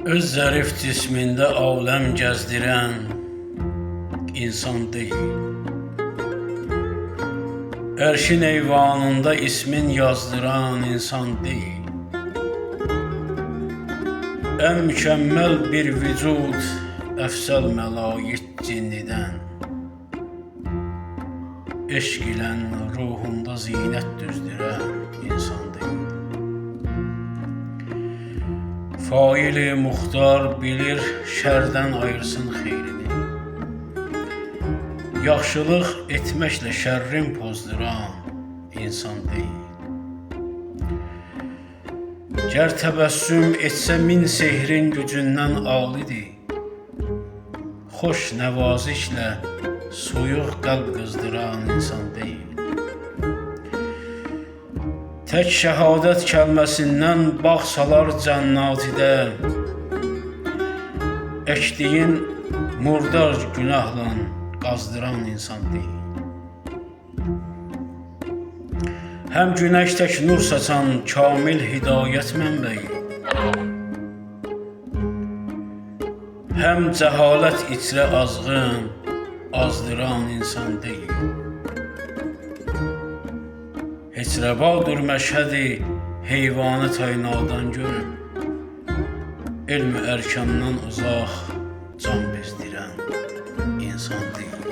Öz zərif cismində aləm gəzdirən insan deyil. Ərşin eyvanında ismin yazdıran insan deyil. Ən mükəmməl bir vücud əfsəl məlayit cinnidən. Eşq ilə ruhunda zinət düzdürən insan deyil. Faili muxtar bilir şərdən ayırsın xeyrini. Yaxşılıq etməklə şərrin pozduran insan deyil. Gər təbəssüm etsə min sehrin gücündən alidir. Xoş nəvazişlə soyuq qəlb qızdıran insan deyil. Tək şəhadət kəlməsindən bağ salar cənnatidə. Əkdiyin murdar günahla qazdıran insan deyil. Həm günəş tək nur saçan kamil hidayət mənbəyi, həm cəhalət içrə azğın azdıran insan deyil. Heç rəvadır məşhədi heyvanı taynadan görüb, elm-i ərkandan uzaq can bezdirən insan deyil.